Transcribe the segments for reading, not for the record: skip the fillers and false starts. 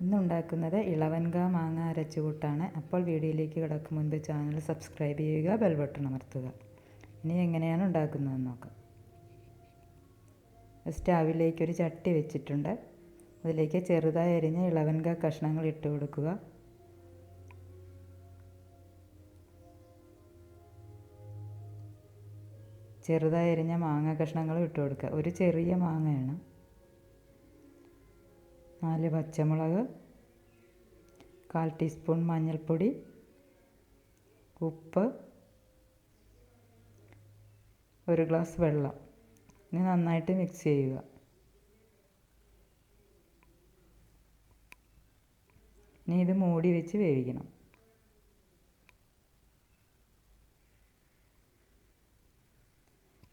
ഇന്നുണ്ടാക്കുന്നത് ഇളവൻക മാങ്ങ അരച്ചുകൂട്ടാണ്. അപ്പോൾ വീഡിയോയിലേക്ക് കിടക്കും മുൻപ് ചാനൽ സബ്സ്ക്രൈബ് ചെയ്യുക, ബെൽ ബട്ടൺ അമർത്തുക. ഇനി എങ്ങനെയാണ് ഉണ്ടാക്കുന്നതെന്ന് നോക്കാം. സ്റ്റൗവിലേക്ക് ഒരു ചട്ടി വെച്ചിട്ടുണ്ട്. അതിലേക്ക് ചെറുതായി അരിഞ്ഞ ഇളവൻക കഷ്ണങ്ങൾ ഇട്ട് കൊടുക്കുക. ചെറുതായി അരിഞ്ഞ മാങ്ങ കഷ്ണങ്ങൾ ഇട്ട് കൊടുക്കുക. ഒരു ചെറിയ മാങ്ങയാണ്. 4 പച്ചമുളക്, 1/4 ടീസ്പൂൺ മഞ്ഞൾപ്പൊടി, ഉപ്പ്, 1 ഗ്ലാസ് വെള്ളം. ഇനി നന്നായിട്ട് മിക്സ് ചെയ്യുക. ഇനി ഇത് മൂടി വെച്ച് വേവിക്കണം.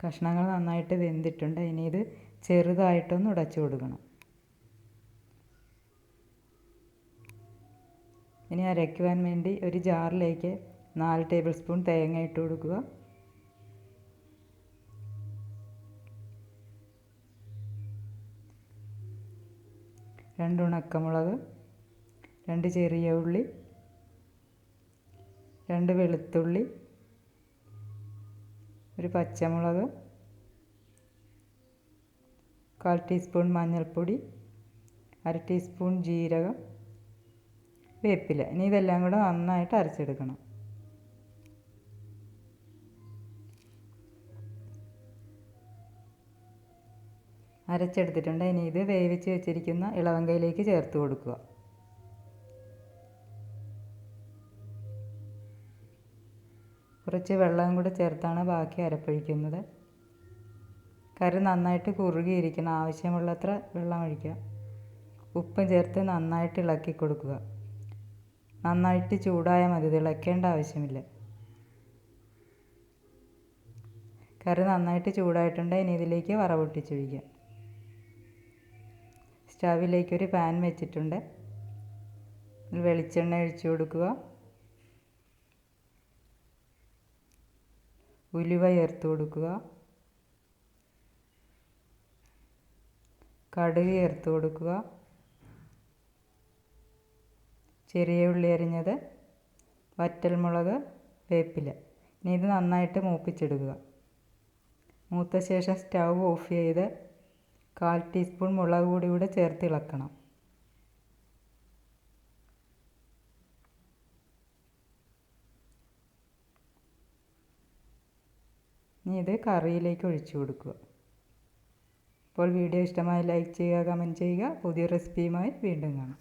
കഷ്ണങ്ങൾ നന്നായിട്ട് വെന്തിട്ടുണ്ട്. ഇനി ഇത് ചെറുതായിട്ടൊന്ന് ഉടച്ചു കൊടുക്കണം. ഇനി അരയ്ക്കുവാൻ വേണ്ടി ഒരു ജാറിലേക്ക് 4 ടേബിൾ സ്പൂൺ തേങ്ങ ഇട്ട് കൊടുക്കുക. രണ്ട് ഉണക്കമുളക്, 2 ചെറിയ ഉള്ളി, 2 വെളുത്തുള്ളി, 1 പച്ചമുളക്, 1/4 ടീസ്പൂൺ മഞ്ഞൾപ്പൊടി, 1/2 ടീസ്പൂൺ ജീരകം, വേപ്പില. ഇനി ഇതെല്ലാം കൂടെ നന്നായിട്ട് അരച്ചെടുക്കണം. അരച്ചെടുത്തിട്ടുണ്ട്. ഇനി ഇത് വേവിച്ച് വെച്ചിരിക്കുന്ന ഇളവൻകയിലേക്ക് ചേർത്ത് കൊടുക്കുക. കുറച്ച് വെള്ളം കൂടെ ചേർത്താണ് ബാക്കി അരപ്പൊഴിക്കുന്നത്. കറി നന്നായിട്ട് കുറുകിയിരിക്കണം. ആവശ്യമുള്ളത്ര വെള്ളം ഒഴിക്കുക. ഉപ്പും ചേർത്ത് നന്നായിട്ട് ഇളക്കി കൊടുക്കുക. നന്നായിട്ട് ചൂടായാൽ മതി, തിളയ്ക്കേണ്ട ആവശ്യമില്ല. കറി നന്നായിട്ട് ചൂടായിട്ടുണ്ട്. ഇനി ഇതിലേക്ക് വറവൊട്ടിച്ചൊഴിക്കാം. സ്റ്റൗവിലേക്ക് ഒരു പാൻ വെച്ചിട്ടുണ്ട്. വെളിച്ചെണ്ണ ഒഴിച്ചു കൊടുക്കുക. ഉലുവ ചേർത്ത് കൊടുക്കുക. കടുക് ചേർത്ത് കൊടുക്കുക. ചെറിയ ഉള്ളി അരിഞ്ഞത്, വറ്റൽമുളക്, വേപ്പില. ഇനി ഇത് നന്നായിട്ട് മൂപ്പിച്ചെടുക്കുക. മൂത്ത ശേഷം സ്റ്റൗ ഓഫ് ചെയ്ത് 1/4 ടീസ്പൂൺ മുളക് പൊടി കൂടെ ചേർത്ത് ഇളക്കണം. ഇനി ഇത് കറിയിലേക്ക് ഒഴിച്ചു കൊടുക്കുക. അപ്പോൾ വീഡിയോ ഇഷ്ടമായി ലൈക്ക് ചെയ്യുക, കമൻറ്റ് ചെയ്യുക. പുതിയ റെസിപ്പിയുമായി വീണ്ടും കാണാം.